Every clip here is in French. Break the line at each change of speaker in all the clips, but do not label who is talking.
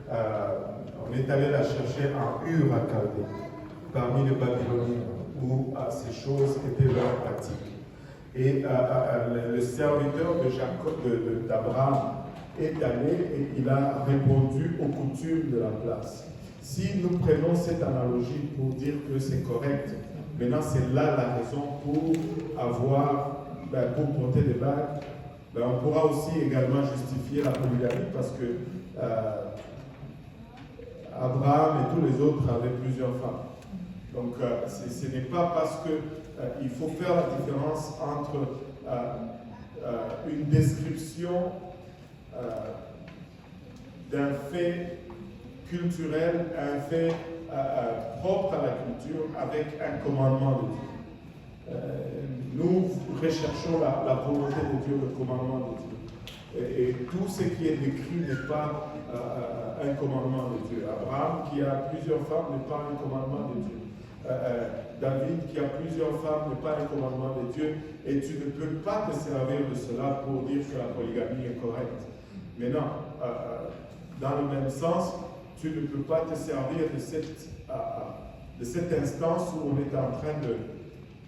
On est allé la chercher en Ur à Chaldée, parmi les Babyloniens, où ces choses étaient leur pratique. Et le serviteur de Jacob, d'Abraham, est allé et il a répondu aux coutumes de la place. Si nous prenons cette analogie pour dire que c'est correct, maintenant c'est là la raison pour pour porter des bagues, on pourra aussi également justifier la polygamie parce que Abraham et tous les autres avaient plusieurs femmes. Donc ce n'est pas parce qu'il faut faire la différence entre une description d'un fait culturel, un fait propre à la culture avec un commandement de Dieu. Nous recherchons la volonté de Dieu, le commandement de Dieu. Et tout ce qui est décrit n'est pas un commandement de Dieu. Abraham, qui a plusieurs femmes, n'est pas un commandement de Dieu. David, qui a plusieurs femmes, n'est pas un commandement de Dieu. Et tu ne peux pas te servir de cela pour dire que la polygamie est correcte. Mais non, dans le même sens, tu ne peux pas te servir de cette instance où on est en train de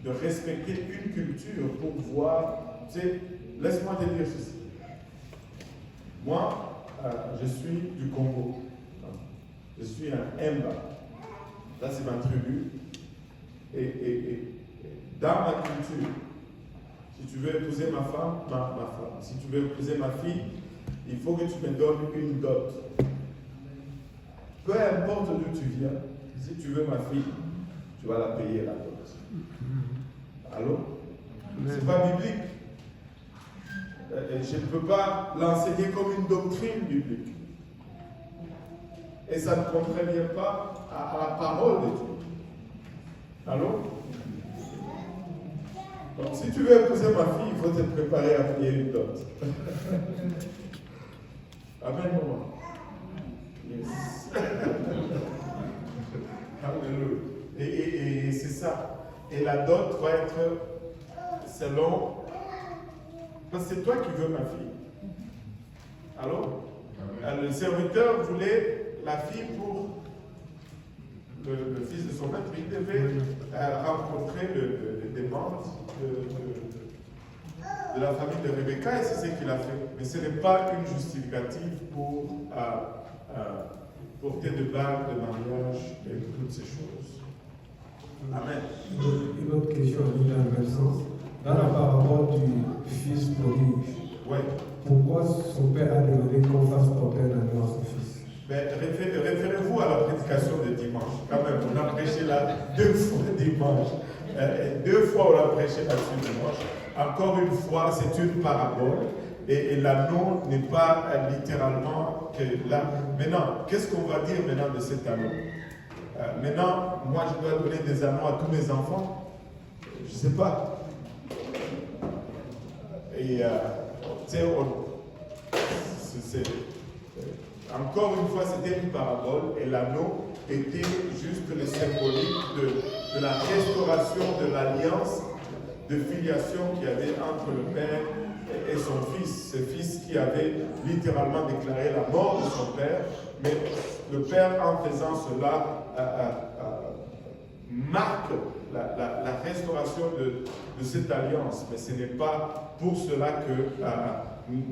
respecter une culture pour voir, tu sais, laisse-moi te dire ceci. Moi, je suis du Congo. Je suis un Mba. Là, c'est ma tribu. Et dans ma culture, si tu veux épouser ma femme, ma femme. Si tu veux épouser ma fille, il faut que tu me donnes une dot. Peu importe d'où tu viens, si tu veux ma fille, tu vas la payer la dot. Allô? C'est pas biblique. Je ne peux pas l'enseigner comme une doctrine biblique. Et ça ne contrevient pas à la parole de Dieu. Allô? Donc si tu veux épouser ma fille, il faut te préparer à payer une dot. Amen, maman. Yes. Alléluia. Et c'est ça. Et la dot va être selon. Parce que c'est toi qui veux ma fille. Allô? Le serviteur voulait la fille pour le fils de son maître. Il devait rencontrer les membres de la famille de Rebecca et c'est ce qu'il a fait. Mais ce n'est pas une justificative pour porter de bagues, de mariage et toutes ces choses. Amen.
Une autre question dans le même sens. Dans la parabole du fils prodigue,
ouais.
Pourquoi son père a demandé qu'on fasse porter un agneau à son fils?
Référez-vous à la prédication de dimanche. Quand même, on a prêché là 2 fois dimanche. 2 fois on a prêché là-dessus dimanche. Encore une fois, c'est une parabole. Et l'anneau n'est pas littéralement que là. Maintenant, qu'est-ce qu'on va dire maintenant de cet anneau? Maintenant, moi je dois donner des anneaux à tous mes enfants? Je ne sais pas. Et tu sais, encore une fois, c'était une parabole et l'anneau était juste le symbolique de la restauration de l'alliance de filiation qu'il y avait entre le père et son fils. Ce fils qui avait littéralement déclaré la mort de son père, mais le père, en faisant cela, marque la restauration de cette alliance. Mais ce n'est pas pour cela que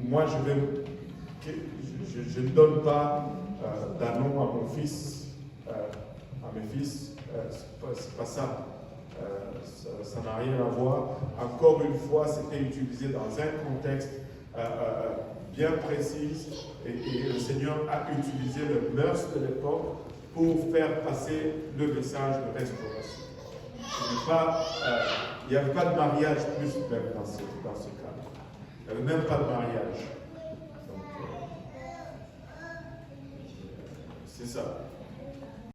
moi je ne donne pas d'anneau à mon fils, à mes fils. C'est pas ça. Ça n'a rien à voir. Encore une fois, c'était utilisé dans un contexte bien précis et le Seigneur a utilisé le mœurs de l'époque pour faire passer le message de restauration. Il n'y avait pas de mariage plus même dans ce cas. Il n'y avait même pas de mariage. Donc, c'est ça.